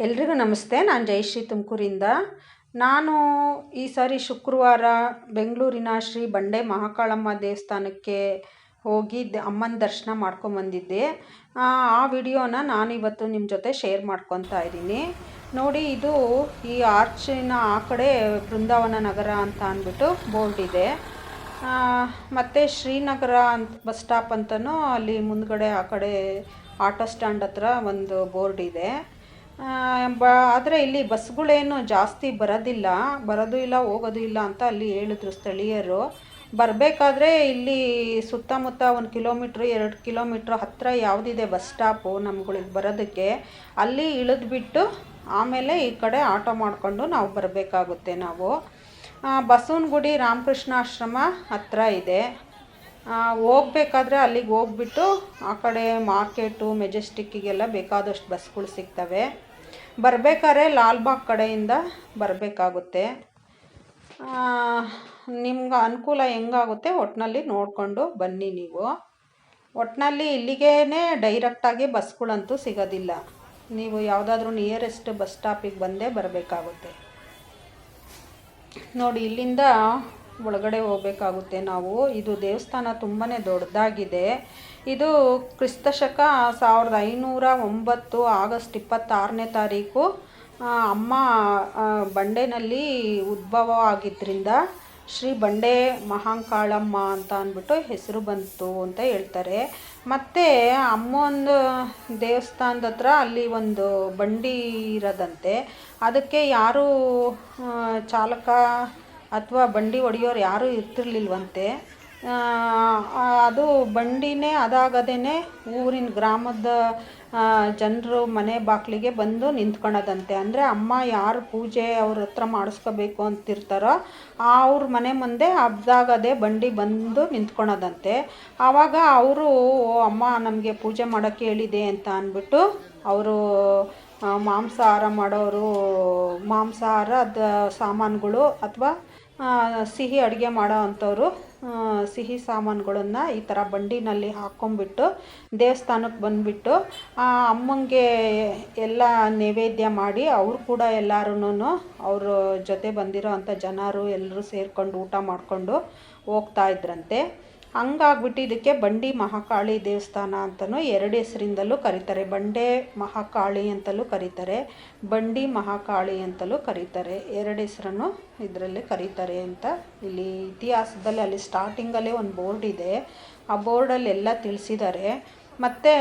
ಎಲ್ರಿಗೂ ನಮಸ್ತೆ. ನಾನು ಜಯಶ್ರೀ ತುಮಕೂರಿಂದ. ನಾನು ಈ ಸಾರಿ ಶುಕ್ರವಾರ ಬೆಂಗಳೂರಿನ ಶ್ರೀ ಬಂಡೆ ಮಹಾಕಾಳಮ್ಮ ದೇವಸ್ಥಾನಕ್ಕೆ ಹೋಗಿ ಅಮ್ಮನ ದರ್ಶನ ಮಾಡ್ಕೊಂಬಂದಿದ್ದೆ. ಆ ವಿಡಿಯೋನ ನಾನಿವತ್ತು ನಿಮ್ಮ ಜೊತೆ ಶೇರ್ ಮಾಡ್ಕೊತಾ ಇದ್ದೀನಿ. ನೋಡಿ, ಇದು ಈ ಆರ್ಚಿನ ಆ ಕಡೆ ಬೃಂದಾವನ ನಗರ ಅಂತ ಅಂದ್ಬಿಟ್ಟು ಬೋರ್ಡ್ ಇದೆ. ಮತ್ತು ಶ್ರೀನಗರ ಅಂತ ಬಸ್ ಸ್ಟಾಪ್ ಅಂತಲೂ ಅಲ್ಲಿ ಮುಂದ್ಗಡೆ ಆ ಕಡೆ ಆಟೋ ಸ್ಟ್ಯಾಂಡ್ ಹತ್ರ ಒಂದು ಬೋರ್ಡ್ ಇದೆ. ಆದರೆ ಇಲ್ಲಿ ಬಸ್ಗಳೇನು ಜಾಸ್ತಿ ಬರೋದು ಇಲ್ಲ ಹೋಗೋದು ಇಲ್ಲ ಅಂತ ಅಲ್ಲಿ ಹೇಳಿದ್ರು ಸ್ಥಳೀಯರು. ಬರಬೇಕಾದ್ರೆ ಇಲ್ಲಿ ಸುತ್ತಮುತ್ತ 1 ಕಿಲೋಮೀಟ್ರ್ 2 ಕಿಲೋಮೀಟ್ರ್ ಹತ್ತಿರ ಯಾವುದಿದೆ ಬಸ್ ಸ್ಟಾಪು ನಮ್ಗಳಿಗೆ ಬರೋದಕ್ಕೆ, ಅಲ್ಲಿ ಇಳಿದ್ಬಿಟ್ಟು ಆಮೇಲೆ ಈ ಕಡೆ ಆಟೋ ಮಾಡಿಕೊಂಡು ನಾವು ಬರಬೇಕಾಗುತ್ತೆ. ನಾವು ಬಸವನಗುಡಿ ರಾಮಕೃಷ್ಣಾಶ್ರಮ ಹತ್ತಿರ ಇದೆ. ಹೋಗ್ಬೇಕಾದ್ರೆ ಅಲ್ಲಿಗೆ ಹೋಗ್ಬಿಟ್ಟು ಆ ಕಡೆ ಮಾರ್ಕೆಟು ಮೆಜೆಸ್ಟಿಕ್ಕಿಗೆಲ್ಲ ಬೇಕಾದಷ್ಟು ಬಸ್ಗಳು ಸಿಗ್ತವೆ. ಬರಬೇಕಾದ್ರೆ ಲಾಲ್ಬಾಗ್ ಕಡೆಯಿಂದ ಬರಬೇಕಾಗುತ್ತೆ. ನಿಮ್ಗೆ ಅನುಕೂಲ ಹೆಂಗಾಗುತ್ತೆ ಒಟ್ಟಿನಲ್ಲಿ ನೋಡಿಕೊಂಡು ಬನ್ನಿ. ನೀವು ಒಟ್ಟಿನಲ್ಲಿ ಇಲ್ಲಿಗೇ ಡೈರೆಕ್ಟಾಗಿ ಬಸ್ಗಳಂತೂ ಸಿಗೋದಿಲ್ಲ. ನೀವು ಯಾವುದಾದ್ರೂ ನಿಯರೆಸ್ಟ್ ಬಸ್ ಸ್ಟಾಪಿಗೆ ಬಂದೇ ಬರಬೇಕಾಗುತ್ತೆ. ನೋಡಿ, ಇಲ್ಲಿಂದ ಒಳಗಡೆ ಹೋಗಬೇಕಾಗುತ್ತೆ ನಾವು. ಇದು ದೇವಸ್ಥಾನ ತುಂಬಾ ದೊಡ್ಡದಾಗಿದೆ. ಇದು ಕ್ರಿಸ್ತಶಕ 1509 ಆಗಸ್ಟ್ 26ನೇ ತಾರೀಕು ಅಮ್ಮ ಬಂಡೆನಲ್ಲಿ ಉದ್ಭವ ಆಗಿದ್ದರಿಂದ ಶ್ರೀ ಬಂಡೆ ಮಹಾಕಾಳಮ್ಮ ಅಂತ ಅಂದ್ಬಿಟ್ಟು ಹೆಸರು ಬಂತು ಅಂತ ಹೇಳ್ತಾರೆ. ಮತ್ತು ಅಮ್ಮೊಂದು ದೇವಸ್ಥಾನದ ಹತ್ರ ಅಲ್ಲಿ ಒಂದು ಬಂಡಿ ಇರೋದಂತೆ. ಅದಕ್ಕೆ ಯಾರೂ ಚಾಲಕ ಅಥವಾ ಬಂಡಿ ಹೊಡೆಯೋರು ಯಾರೂ ಇರ್ತಿರ್ಲಿಲ್ವಂತೆ. ಅದು ಬಂಡಿನೇ ಅದಾಗದೇ ಊರಿನ ಗ್ರಾಮದ ಜನರು ಮನೆ ಬಾಗಿಲಿಗೆ ಬಂದು ನಿಂತ್ಕೊಳ್ಳೋದಂತೆ. ಅಂದರೆ ಅಮ್ಮ ಯಾರು ಪೂಜೆ ಅವ್ರ ಹತ್ರ ಮಾಡಿಸ್ಕೋಬೇಕು ಅಂತಿರ್ತಾರೋ ಅವ್ರ ಮನೆ ಮುಂದೆ ಅದಾಗದೇ ಬಂಡಿ ಬಂದು ನಿಂತ್ಕೊಳ್ಳೋದಂತೆ. ಆವಾಗ ಅವರು ಅಮ್ಮ ನಮಗೆ ಪೂಜೆ ಮಾಡೋಕ್ಕೆ ಹೇಳಿದೆ ಅಂತ ಅಂದ್ಬಿಟ್ಟು ಅವರು ಮಾಂಸಾಹಾರ ಮಾಡೋರು ಮಾಂಸಾಹಾರದ ಸಾಮಾನುಗಳು ಅಥವಾ ಸಿಹಿ ಅಡುಗೆ ಮಾಡೋ ಅಂಥವ್ರು ಸಿಹಿ ಸಾಮಾನುಗಳನ್ನು ಈ ಥರ ಬಂಡಿನಲ್ಲಿ ಹಾಕ್ಕೊಂಬಿಟ್ಟು ದೇವಸ್ಥಾನಕ್ಕೆ ಬಂದುಬಿಟ್ಟು ಅಮ್ಮಂಗೆ ಎಲ್ಲ ನೈವೇದ್ಯ ಮಾಡಿ ಅವರು ಕೂಡ ಎಲ್ಲರೂ ಅವ್ರ ಜೊತೆ ಬಂದಿರೋ ಅಂಥ ಜನರು ಎಲ್ಲರೂ ಸೇರಿಕೊಂಡು ಊಟ ಮಾಡಿಕೊಂಡು ಹೋಗ್ತಾ ಇದ್ರಂತೆ. ಹಂಗಾಗ್ಬಿಟ್ಟು ಇದಕ್ಕೆ ಬಂಡಿ ಮಹಾಕಾಳಿ ದೇವಸ್ಥಾನ ಅಂತಲೂ 2 ಹೆಸರಿಂದಲೂ ಕರೀತಾರೆ. ಬಂಡೆ ಮಹಾಕಾಳಿ ಅಂತಲೂ ಕರೀತಾರೆ, ಬಂಡಿ ಮಹಾಕಾಳಿ ಅಂತಲೂ ಕರೀತಾರೆ. 2 ಹೆಸರನ್ನು ಇದರಲ್ಲಿ ಕರೀತಾರೆ ಅಂತ ಇಲ್ಲಿ ಇತಿಹಾಸದಲ್ಲಿ ಅಲ್ಲಿ ಸ್ಟಾರ್ಟಿಂಗಲ್ಲೇ ಒಂದು ಬೋರ್ಡ್ ಇದೆ. ಆ ಬೋರ್ಡಲ್ಲಿ ಎಲ್ಲ ತಿಳಿಸಿದ್ದಾರೆ. ಮತ್ತು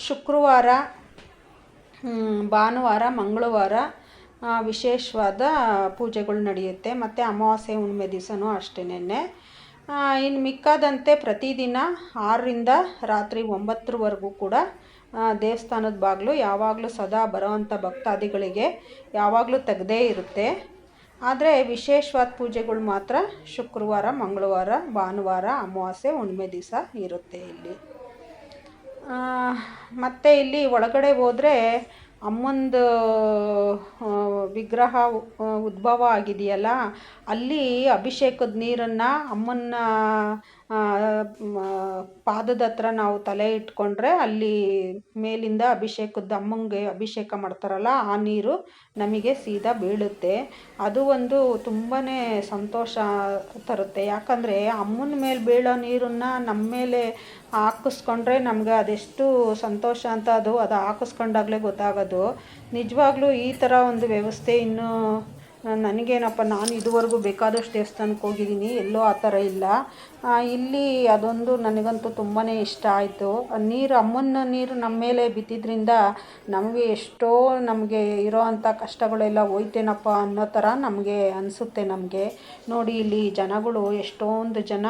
ಶುಕ್ರವಾರ, ಭಾನುವಾರ, ಮಂಗಳವಾರ ವಿಶೇಷವಾದ ಪೂಜೆಗಳು ನಡೆಯುತ್ತೆ. ಮತ್ತು ಅಮಾವಾಸ್ಯೆ ಹುಣ್ಣಿಮೆ ದಿವಸನೂ ಅಷ್ಟೇನೆ. ಇನ್ನು ಮಿಕ್ಕಾದಂತೆ ಪ್ರತಿದಿನ 6ರಿಂದ ರಾತ್ರಿ 9ರವರೆಗೂ ಕೂಡ ದೇವಸ್ಥಾನದ ಬಾಗಿಲು ಯಾವಾಗಲೂ ಸದಾ ಬರೋವಂಥ ಭಕ್ತಾದಿಗಳಿಗೆ ಯಾವಾಗಲೂ ತೆಗೆದೇ ಇರುತ್ತೆ. ಆದರೆ ವಿಶೇಷವಾದ ಪೂಜೆಗಳು ಮಾತ್ರ ಶುಕ್ರವಾರ, ಮಂಗಳವಾರ, ಭಾನುವಾರ, ಅಮಾವಾಸ್ಯೆ ಹುಣ್ಣಿಮೆ ದಿವಸ ಇರುತ್ತೆ ಇಲ್ಲಿ. ಮತ್ತು ಇಲ್ಲಿ ಒಳಗಡೆ ಹೋದರೆ ಅಮ್ಮಂದು ವಿಗ್ರಹ ಉದ್ಭವ ಆಗಿದೆಯಲ್ಲ, ಅಲ್ಲಿ ಅಭಿಷೇಕದ ನೀರನ್ನು ಅಮ್ಮನ ಪಾದದ ಹತ್ರ ನಾವು ತಲೆ ಇಟ್ಕೊಂಡ್ರೆ ಅಲ್ಲಿ ಮೇಲಿಂದ ಅಮ್ಮಂಗೆ ಅಭಿಷೇಕ ಮಾಡ್ತಾರಲ್ಲ ಆ ನೀರು ನಮಗೆ ಸೀದಾ ಬೀಳುತ್ತೆ. ಅದು ಒಂದು ತುಂಬಾ ಸಂತೋಷ ತರುತ್ತೆ. ಯಾಕಂದರೆ ಅಮ್ಮನ ಮೇಲೆ ಬೀಳೋ ನೀರನ್ನು ನಮ್ಮ ಮೇಲೆ ಹಾಕಿಸ್ಕೊಂಡ್ರೆ ನಮ್ಗೆ ಅದೆಷ್ಟು ಸಂತೋಷ ಅಂತ ಅದು ಹಾಕಿಸ್ಕೊಂಡಾಗಲೇ ಗೊತ್ತಾಗೋದು. ನಿಜವಾಗ್ಲೂ ಈ ಥರ ಒಂದು ವ್ಯವಸ್ಥೆ ಇನ್ನೂ ನನಗೇನಪ್ಪ, ನಾನು ಇದುವರೆಗೂ ಬೇಕಾದಷ್ಟು ದೇವಸ್ಥಾನಕ್ಕೆ ಹೋಗಿದ್ದೀನಿ, ಎಲ್ಲೋ ಆ ಥರ ಇಲ್ಲ. ಇಲ್ಲಿ ಅದೊಂದು ನನಗಂತೂ ತುಂಬಾ ಇಷ್ಟ ಆಯಿತು. ನೀರು ಅಮ್ಮನ ನೀರು ನಮ್ಮ ಮೇಲೆ ಬಿದ್ದಿದ್ದರಿಂದ ನಮಗೆ ಇರೋ ಅಂಥ ಕಷ್ಟಗಳೆಲ್ಲ ಹೋಯ್ತೇನಪ್ಪ ಅನ್ನೋ ಥರ ನಮಗೆ ಅನಿಸುತ್ತೆ. ನಮಗೆ ನೋಡಿ, ಇಲ್ಲಿ ಜನಗಳು ಎಷ್ಟೊಂದು ಜನ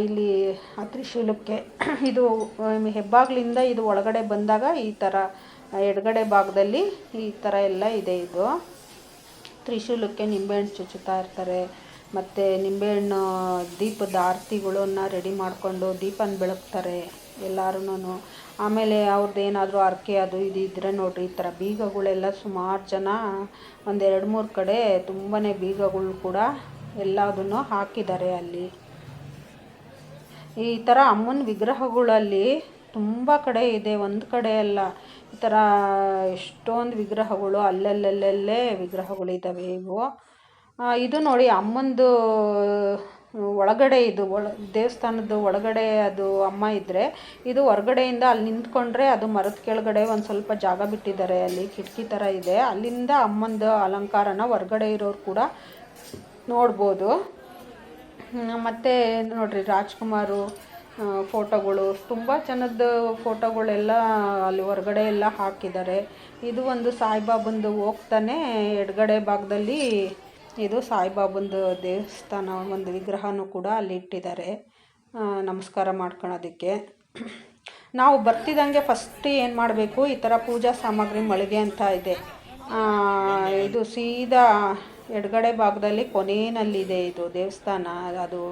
ಇಲ್ಲಿ ತ್ರಿಶೂಲಕ್ಕೆ ಇದು ಹೆಬ್ಬಾಗ್ಲಿಂದ ಇದು ಒಳಗಡೆ ಬಂದಾಗ ಈ ಥರ ಎಡಗಡೆ ಭಾಗದಲ್ಲಿ ಈ ಥರ ಎಲ್ಲ ಇದೆ. ಇದು ತ್ರಿಶೂಲಕ್ಕೆ ನಿಂಬೆಹಣ್ಣು ಚುಚ್ಚುತ್ತಾ ಇರ್ತಾರೆ. ಮತ್ತು ನಿಂಬೆಹಣ್ಣು ದೀಪದ ಆರತಿಗಳನ್ನ ರೆಡಿ ಮಾಡಿಕೊಂಡು ದೀಪನ ಬೆಳಗ್ತಾರೆ ಎಲ್ಲರೂ. ಆಮೇಲೆ ಅವ್ರದ್ದು ಏನಾದರೂ ಹರಕೆ ಅದು ಇದು ಇದ್ದರೆ ನೋಡಿರಿ, ಈ ಥರ ಬೀಗಗಳೆಲ್ಲ ಸುಮಾರು ಜನ ಒಂದು 2-3 ಕಡೆ ತುಂಬಾ ಬೀಗಗಳು ಕೂಡ ಎಲ್ಲದನ್ನು ಹಾಕಿದ್ದಾರೆ ಅಲ್ಲಿ. ಈ ಥರ ಅಮ್ಮನ ವಿಗ್ರಹಗಳಲ್ಲಿ ತುಂಬ ಕಡೆ ಇದೆ, ಒಂದು ಕಡೆ ಅಲ್ಲ. ಥರ ಎಷ್ಟೊಂದು ವಿಗ್ರಹಗಳು ಅಲ್ಲಲ್ಲಲ್ಲೇ ವಿಗ್ರಹಗಳಿದ್ದಾವೆ ಇವು. ಇದು ನೋಡಿ ಅಮ್ಮಂದು ಒಳಗಡೆ, ಇದು ದೇವಸ್ಥಾನದ ಒಳಗಡೆ ಅದು ಅಮ್ಮ ಇದ್ದರೆ, ಇದು ಹೊರಗಡೆಯಿಂದ ಅಲ್ಲಿ ನಿಂತ್ಕೊಂಡ್ರೆ ಅದು ಮರದ ಕೆಳಗಡೆ ಒಂದು ಸ್ವಲ್ಪ ಜಾಗ ಬಿಟ್ಟಿದ್ದಾರೆ, ಅಲ್ಲಿ ಕಿಟಕಿ ಥರ ಇದೆ, ಅಲ್ಲಿಂದ ಅಮ್ಮಂದು ಅಲಂಕಾರನ ಹೊರಗಡೆ ಇರೋರು ಕೂಡ ನೋಡ್ಬೋದು. ಮತ್ತು ನೋಡಿರಿ ರಾಜ್ಕುಮಾರು ಫೋಟೋಗಳು, ತುಂಬ ಜನದ ಫೋಟೋಗಳೆಲ್ಲ ಅಲ್ಲಿ ಹೊರಗಡೆ ಎಲ್ಲ ಹಾಕಿದ್ದಾರೆ. ಇದು ಒಂದು ಸಾಯಿಬಾಬಂದು ಹೋಗ್ತಾನೆ ಎಡಗಡೆ ಭಾಗದಲ್ಲಿ ಇದು ಸಾಯಿಬಾಬಂದು ದೇವಸ್ಥಾನ ಒಂದು ವಿಗ್ರಹನೂ ಕೂಡ ಅಲ್ಲಿ ಇಟ್ಟಿದ್ದಾರೆ ನಮಸ್ಕಾರ ಮಾಡ್ಕೊಳ್ಳೋದಕ್ಕೆ. ನಾವು ಬರ್ತಿದ್ದಂಗೆ ಫಸ್ಟ್ ಏನು ಮಾಡಬೇಕು, ಈ ಥರ ಪೂಜಾ ಸಾಮಗ್ರಿ ಮಳಿಗೆ ಅಂತ ಇದೆ, ಇದು ಸೀದಾ ಎಡಗಡೆ ಭಾಗದಲ್ಲಿ ಕೊನೆಯಲ್ಲಿದೆ ಇದು ದೇವಸ್ಥಾನ, ಅದು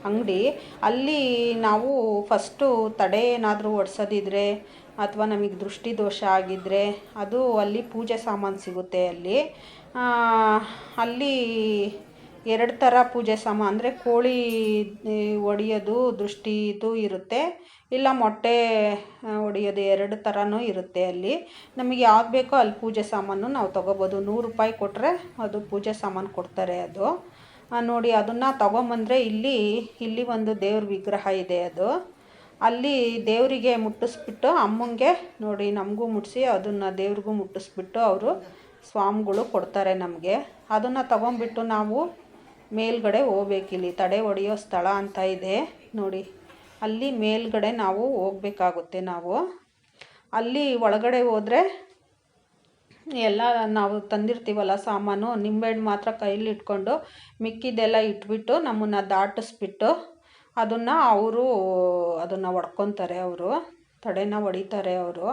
ಅಂಗಡಿ. ಅಲ್ಲಿ ನಾವು ಫಸ್ಟು ತಡೆ ಏನಾದರೂ ಒಡ್ಸೋದಿದ್ರೆ ಅಥವಾ ನಮಗೆ ದೃಷ್ಟಿ ದೋಷ ಆಗಿದ್ದರೆ ಅದು ಅಲ್ಲಿ ಪೂಜೆ ಸಾಮಾನು ಸಿಗುತ್ತೆ. ಅಲ್ಲಿ 2 ಥರ ಪೂಜೆ ಸಾಮಾನು, ಅಂದರೆ ಕೋಳಿ ಒಡೆಯೋದು ದೃಷ್ಟಿದು ಇರುತ್ತೆ, ಇಲ್ಲ ಮೊಟ್ಟೆ ಒಡೆಯೋದು 2 ಥರನೂ ಇರುತ್ತೆ. ಅಲ್ಲಿ ನಮಗೆ ಯಾವ್ದು ಬೇಕೋ ಅಲ್ಲಿ ಪೂಜೆ ಸಾಮಾನು ನಾವು ತೊಗೋಬೋದು. 100 ರೂಪಾಯಿ ಕೊಟ್ಟರೆ ಅದು ಪೂಜೆ ಸಾಮಾನು ಕೊಡ್ತಾರೆ. ಅದು ನೋಡಿ, ಅದನ್ನು ತೊಗೊಂಬಂದರೆ ಇಲ್ಲಿ ಒಂದು ದೇವ್ರ ವಿಗ್ರಹ ಇದೆ. ಅದು ಅಲ್ಲಿ ದೇವರಿಗೆ ಮುಟ್ಟಿಸ್ಬಿಟ್ಟು ಅಮ್ಮಂಗೆ ನೋಡಿ ನಮಗೂ ಮುಟ್ಟಿಸಿ ಅದನ್ನು ದೇವ್ರಿಗೂ ಮುಟ್ಟಿಸ್ಬಿಟ್ಟು ಅವರು ಸ್ವಾಮಿಗಳು ಕೊಡ್ತಾರೆ ನಮಗೆ. ಅದನ್ನು ತೊಗೊಂಬಿಟ್ಟು ನಾವು ಮೇಲ್ಗಡೆ ಹೋಗ್ಬೇಕಿಲ್ಲಿ ತಡೆ ಹೊಡೆಯೋ ಸ್ಥಳ ಅಂತ ಇದೆ ನೋಡಿ, ಅಲ್ಲಿ ಮೇಲ್ಗಡೆ ನಾವು ಹೋಗ್ಬೇಕಾಗುತ್ತೆ. ನಾವು ಅಲ್ಲಿ ಒಳಗಡೆ ಹೋದರೆ ಎಲ್ಲ ನಾವು ತಂದಿರ್ತೀವಲ್ಲ ಸಾಮಾನು, ನಿಂಬೆಹಣ್ಣು ಮಾತ್ರ ಕೈಲಿ ಇಟ್ಕೊಂಡು ಮಿಕ್ಕಿದ್ದೆಲ್ಲ ಇಟ್ಬಿಟ್ಟು ನಮ್ಮನ್ನು ದಾಟಿಸ್ಬಿಟ್ಟು ಅದನ್ನು ಹೊಡ್ಕೊತಾರೆ, ಅವರು ತಡೆನ ಹೊಡಿತಾರೆ ಅವರು.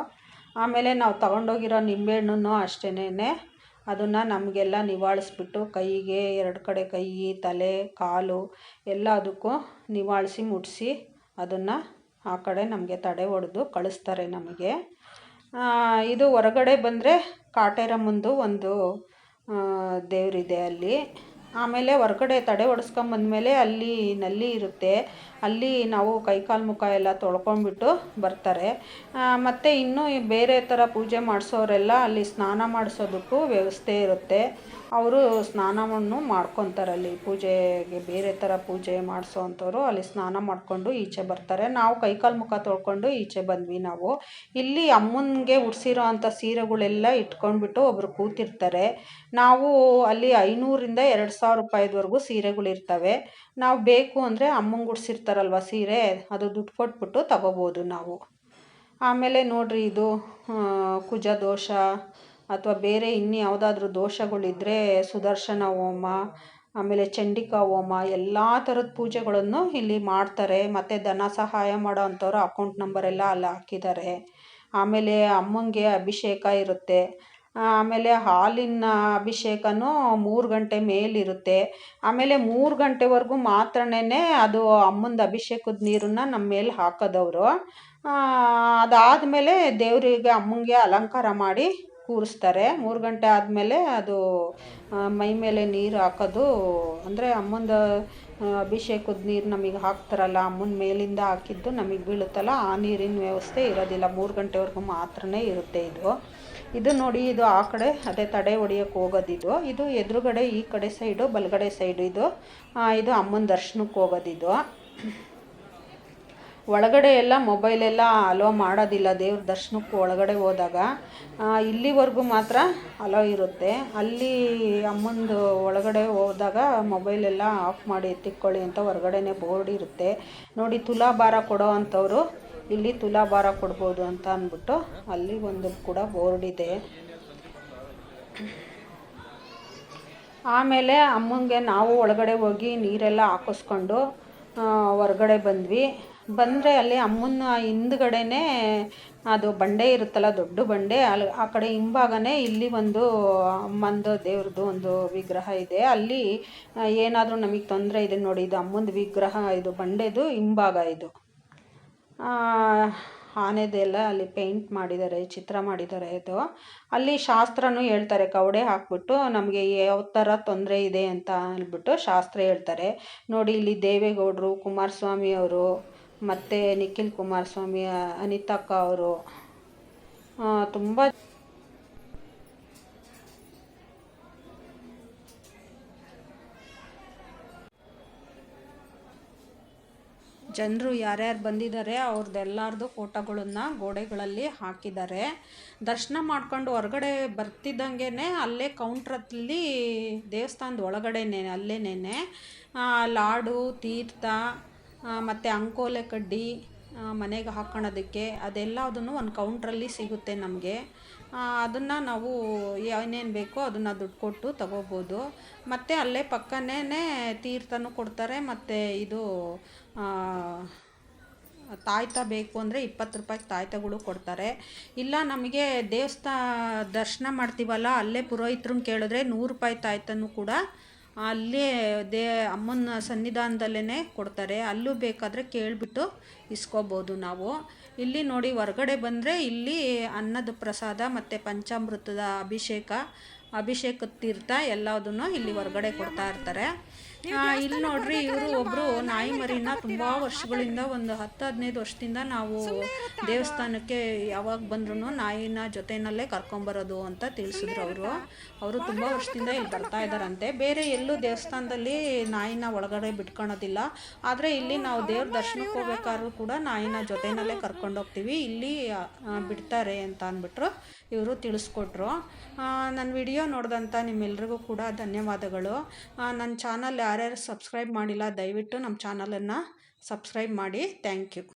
ಆಮೇಲೆ ನಾವು ತಗೊಂಡೋಗಿರೋ ನಿಂಬೆಹಣ್ಣನ್ನು ಅಷ್ಟೇನೆ ಅದನ್ನು ನಮಗೆಲ್ಲ ನಿವಾಳಿಸ್ಬಿಟ್ಟು ಕೈಗೆ 2 ಕಡೆ ಕೈ, ತಲೆ, ಕಾಲು ಎಲ್ಲದಕ್ಕೂ ನಿವಾಳಿಸಿ ಮುಟ್ಟಿಸಿ ಅದನ್ನು ಆ ಕಡೆ ನಮಗೆ ತಡೆ ಹೊಡೆದು ಕಳಿಸ್ತಾರೆ ನಮಗೆ. ಇದು ಹೊರಗಡೆ ಬಂದರೆ ಕಾಟೇರಮ್ಮಂದು ಒಂದು ದೇವರಿದೆ ಅಲ್ಲಿ. ಆಮೇಲೆ ಹೊರಗಡೆ ತಡೆ ಹೊಡೆಸ್ಕೊಂಬಂದ್ಮೇಲೆ ಅಲ್ಲಿ ನಲ್ಲಿ ಇರುತ್ತೆ, ಅಲ್ಲಿ ನಾವು ಕೈಕಾಲು ಮುಖ ಎಲ್ಲ ತೊಳ್ಕೊಂಬಿಟ್ಟು ಬರ್ತಾರೆ. ಮತ್ತು ಇನ್ನೂ ಬೇರೆ ಥರ ಪೂಜೆ ಮಾಡಿಸೋರೆಲ್ಲ ಅಲ್ಲಿ ಸ್ನಾನ ಮಾಡಿಸೋದಕ್ಕೂ ವ್ಯವಸ್ಥೆ ಇರುತ್ತೆ. ಅವರು ಸ್ನಾನವನ್ನು ಮಾಡ್ಕೊತಾರೆ ಅಲ್ಲಿ, ಪೂಜೆಗೆ ಬೇರೆ ಥರ ಪೂಜೆ ಮಾಡಿಸೋವಂಥವ್ರು ಅಲ್ಲಿ ಸ್ನಾನ ಮಾಡಿಕೊಂಡು ಈಚೆ ಬರ್ತಾರೆ. ನಾವು ಕೈಕಾಲು ಮುಖ ತೊಳ್ಕೊಂಡು ಈಚೆ ಬಂದ್ವಿ. ನಾವು ಇಲ್ಲಿ ಅಮ್ಮನಿಗೆ ಉಡಿಸಿರೋ ಅಂಥ ಸೀರೆಗಳೆಲ್ಲ ಇಟ್ಕೊಂಡ್ಬಿಟ್ಟು ಒಬ್ಬರು ಕೂತಿರ್ತಾರೆ. ನಾವು ಅಲ್ಲಿ 500ರಿಂದ 2000 ರೂಪಾಯಿವರೆಗೂ ಸೀರೆಗಳಿರ್ತವೆ. ನಾವು ಬೇಕು ಅಂದರೆ ಅಮ್ಮಂಗೆ ಉಡಿಸಿರ್ತಾರಲ್ವ ಸೀರೆ, ಅದು ದುಡ್ಡು ಕೊಟ್ಬಿಟ್ಟು ತಗೋಬೋದು ನಾವು. ಆಮೇಲೆ ನೋಡಿರಿ, ಇದು ಕುಜ ದೋಷ ಅಥವಾ ಬೇರೆ ಯಾವುದಾದ್ರೂ ದೋಷಗಳಿದ್ದರೆ ಸುದರ್ಶನ ಹೋಮ, ಆಮೇಲೆ ಚಂಡಿಕಾ ಹೋಮ, ಎಲ್ಲ ಥರದ ಪೂಜೆಗಳನ್ನು ಇಲ್ಲಿ ಮಾಡ್ತಾರೆ. ಮತ್ತು ಧನ ಸಹಾಯ ಮಾಡೋ ಅಂಥವ್ರು ಅಕೌಂಟ್ ನಂಬರ್ ಎಲ್ಲ ಅಲ್ಲಿ ಹಾಕಿದ್ದಾರೆ. ಆಮೇಲೆ ಅಮ್ಮಂಗೆ ಅಭಿಷೇಕ ಇರುತ್ತೆ. ಆಮೇಲೆ ಹಾಲಿನ ಅಭಿಷೇಕನೂ 3 ಗಂಟೆ ಮೇಲಿರುತ್ತೆ. ಆಮೇಲೆ 3 ಗಂಟೆವರೆಗೂ ಮಾತ್ರನೇ ಅದು ಅಮ್ಮಂದು ಅಭಿಷೇಕದ ನೀರನ್ನು ನಮ್ಮ ಮೇಲೆ ಹಾಕೋದವರು. ಅದಾದಮೇಲೆ ದೇವರಿಗೆ ಅಮ್ಮಂಗೆ ಅಲಂಕಾರ ಮಾಡಿ ಕೂರಿಸ್ತಾರೆ. 3 ಗಂಟೆ ಆದಮೇಲೆ ಅದು ಮೈ ಮೇಲೆ ನೀರು ಹಾಕೋದು, ಅಂದರೆ ಅಮ್ಮಂದು ಅಭಿಷೇಕದ ನೀರು ನಮಗೆ ಹಾಕ್ತಾರಲ್ಲ, ಅಮ್ಮನ ಮೇಲಿಂದ ಹಾಕಿದ್ದು ನಮಗೆ ಬೀಳುತ್ತಲ್ಲ, ಆ ನೀರಿನ ವ್ಯವಸ್ಥೆ ಇರೋದಿಲ್ಲ. 3 ಗಂಟೆವರೆಗೂ ಮಾತ್ರನೇ ಇರುತ್ತೆ ಇದು ನೋಡಿ, ಇದು ಆ ಕಡೆ ಅದೇ ತಡೆ ಹೊಡಿಯೋಕ್ಕೆ ಹೋಗೋದಿದು. ಇದು ಎದುರುಗಡೆ ಈ ಕಡೆ ಸೈಡು, ಬಲಗಡೆ ಸೈಡು ಇದು ಅಮ್ಮನ ದರ್ಶನಕ್ಕೆ ಹೋಗೋದಿದು. ಒಳಗಡೆ ಎಲ್ಲ ಮೊಬೈಲೆಲ್ಲ ಅಲೋ ಮಾಡೋದಿಲ್ಲ ದೇವ್ರ ದರ್ಶನಕ್ಕೆ ಒಳಗಡೆ ಹೋದಾಗ. ಇಲ್ಲಿವರೆಗೂ ಮಾತ್ರ ಅಲೋ ಇರುತ್ತೆ. ಅಲ್ಲಿ ಅಮ್ಮಂದು ಒಳಗಡೆ ಹೋದಾಗ ಮೊಬೈಲೆಲ್ಲ ಆಫ್ ಮಾಡಿ ಎತ್ತಿಕ್ಕೊಳ್ಳಿ ಅಂತ ಹೊರಗಡೆನೇ ಬೋರ್ಡ್ ಇರುತ್ತೆ ನೋಡಿ. ತುಲಾಭಾರ ಕೊಡೋ ಅಂಥವ್ರು ಇಲ್ಲಿ ತುಲಾಭಾರ ಕೊಡ್ಬೋದು ಅಂತ ಅಂದ್ಬಿಟ್ಟು ಅಲ್ಲಿ ಒಂದು ಕೂಡ ಬೋರ್ಡ್ ಇದೆ. ಆಮೇಲೆ ಅಮ್ಮಂಗೆ ನಾವು ಒಳಗಡೆ ಹೋಗಿ ನೀರೆಲ್ಲ ಹಾಕಿಸ್ಕೊಂಡು ಹೊರಗಡೆ ಬಂದರೆ ಅಲ್ಲಿ ಅಮ್ಮನ ಹಿಂದ್ಗಡೆನೇ ಅದು ಬಂಡೆ ಇರುತ್ತಲ್ಲ, ದೊಡ್ಡ ಬಂಡೆ, ಅಲ್ಲಿ ಆ ಕಡೆ ಹಿಂಭಾಗನೇ ಇಲ್ಲಿ ಒಂದು ಅಮ್ಮಂದು ದೇವ್ರದ್ದು ಒಂದು ವಿಗ್ರಹ ಇದೆ. ಅಲ್ಲಿ ಏನಾದರೂ ನಮಗೆ ತೊಂದರೆ ಇದೆ ನೋಡಿ, ಇದು ಅಮ್ಮಂದು ವಿಗ್ರಹ, ಇದು ಬಂಡೆದು ಹಿಂಭಾಗ. ಇದು ಆನೆದೆಲ್ಲ ಅಲ್ಲಿ ಪೇಂಟ್ ಮಾಡಿದ್ದಾರೆ, ಚಿತ್ರ ಮಾಡಿದ್ದಾರೆ. ಇದು ಅಲ್ಲಿ ಶಾಸ್ತ್ರನೂ ಹೇಳ್ತಾರೆ, ಕವಡೆ ಹಾಕ್ಬಿಟ್ಟು ನಮಗೆ ಯಾವ ಥರ ತೊಂದರೆ ಇದೆ ಅಂತ ಅಂದ್ಬಿಟ್ಟು ಶಾಸ್ತ್ರ ಹೇಳ್ತಾರೆ ನೋಡಿ. ಇಲ್ಲಿ ದೇವೇಗೌಡರು, ಕುಮಾರಸ್ವಾಮಿ ಅವರು, ಮತ್ತು ನಿಖಿಲ್ ಕುಮಾರಸ್ವಾಮಿ, ಅನಿತಕ್ಕ ಅವರು, ತುಂಬ ಜನರು ಯಾರ್ಯಾರು ಬಂದಿದ್ದಾರೆ ಅವ್ರದ್ದೆಲ್ಲರದು ಫೋಟೋಗಳನ್ನ ಗೋಡೆಗಳಲ್ಲಿ ಹಾಕಿದ್ದಾರೆ. ದರ್ಶನ ಮಾಡ್ಕೊಂಡು ಹೊರಗಡೆ ಬರ್ತಿದ್ದಂಗೆ ಅಲ್ಲೇ ಕೌಂಟ್ರಲ್ಲಿ ದೇವಸ್ಥಾನದ ಒಳಗಡೆನೇ ಅಲ್ಲೇನೆ ಲಾಡು, ತೀರ್ಥ ಮತ್ತು ಅಂಕೋಲೆ ಕಡ್ಡಿ ಮನೆಗೆ ಹಾಕ್ಕೊಳ್ಳೋದಕ್ಕೆ ಅದೆಲ್ಲದನ್ನು ಒಂದು ಕೌಂಟ್ರಲ್ಲಿ ಸಿಗುತ್ತೆ ನಮಗೆ. ಅದನ್ನು ನಾವು ಏನೇನು ಬೇಕೋ ಅದನ್ನು ದುಡ್ಡು ಕೊಟ್ಟು ತಗೋಬೋದು. ಮತ್ತು ಅಲ್ಲೇ ಪಕ್ಕನೇ ತೀರ್ಥನೂ ಕೊಡ್ತಾರೆ. ಮತ್ತು ಇದು ತಾಯ್ತ ಬೇಕು ಅಂದರೆ 20 ರೂಪಾಯಿಗೆ ತಾಯ್ತಗಳು ಕೊಡ್ತಾರೆ. ಇಲ್ಲ ನಮಗೆ ದರ್ಶನ ಮಾಡ್ತೀವಲ್ಲ ಅಲ್ಲೇ ಪುರೋಹಿತ್ರನ್ನ ಕೇಳಿದ್ರೆ 100 ರೂಪಾಯಿ ತಾಯ್ತನೂ ಕೂಡ ಅಲ್ಲೇ ಅಮ್ಮನ ಸನ್ನಿಧಾನದಲ್ಲೇ ಕೊಡ್ತಾರೆ. ಅಲ್ಲೂ ಬೇಕಾದರೆ ಕೇಳಿಬಿಟ್ಟು ಇಸ್ಕೋಬೋದು ನಾವು. ಇಲ್ಲಿ ನೋಡಿ ಹೊರಗಡೆ ಬಂದರೆ ಇಲ್ಲಿ ಅನ್ನದ ಪ್ರಸಾದ ಮತ್ತು ಪಂಚಾಮೃತದ ಅಭಿಷೇಕದ ತೀರ್ಥ ಎಲ್ಲದನ್ನು ಇಲ್ಲಿ ಹೊರಗಡೆ ಕೊಡ್ತಾ ಇರ್ತಾರೆ. ಇಲ್ಲಿ ನೋಡ್ರಿ ಇವರು ಒಬ್ಬರು ನಾಯಿ ಮರಿನ ತುಂಬ ವರ್ಷಗಳಿಂದ ಒಂದು 10-15 ವರ್ಷದಿಂದ ನಾವು ದೇವಸ್ಥಾನಕ್ಕೆ ಯಾವಾಗ ಬಂದ್ರೂ ನಾಯಿನ ಜೊತೆಯಲ್ಲೇ ಕರ್ಕೊಂಬರೋದು ಅಂತ ತಿಳಿಸಿದ್ರು ಅವರು ತುಂಬ ವರ್ಷದಿಂದ ಇಲ್ಲಿ ಬರ್ತಾ ಇದ್ದಾರಂತೆ. ಬೇರೆ ಎಲ್ಲೂ ದೇವಸ್ಥಾನದಲ್ಲಿ ನಾಯಿನ ಒಳಗಡೆ ಬಿಟ್ಕೊಳೋದಿಲ್ಲ. ಆದರೆ ಇಲ್ಲಿ ನಾವು ದೇವ್ರ ದರ್ಶನಕ್ಕೆ ಹೋಗ್ಬೇಕಾದ್ರೂ ಕೂಡ ನಾಯಿನ ಜೊತೆಯಲ್ಲೇ ಕರ್ಕೊಂಡೋಗ್ತೀವಿ, ಇಲ್ಲಿ ಬಿಡ್ತಾರೆ ಅಂತ ಅಂದ್ಬಿಟ್ರು ಇವರು ತಿಳಿಸ್ಕೊಟ್ರು. ನನ್ನ ವಿಡಿಯೋ ನೋಡಿದಂಥ ನಿಮ್ಮೆಲ್ರಿಗೂ ಕೂಡ ಧನ್ಯವಾದಗಳು. ನನ್ನ ಚಾನಲ್ ಯಾರ್ಯಾರು ಸಬ್ಸ್ಕ್ರೈಬ್ ಮಾಡಿಲ್ಲ ದಯವಿಟ್ಟು ನಮ್ಮ ಚಾನಲನ್ನು ಸಬ್ಸ್ಕ್ರೈಬ್ ಮಾಡಿ. Thank you.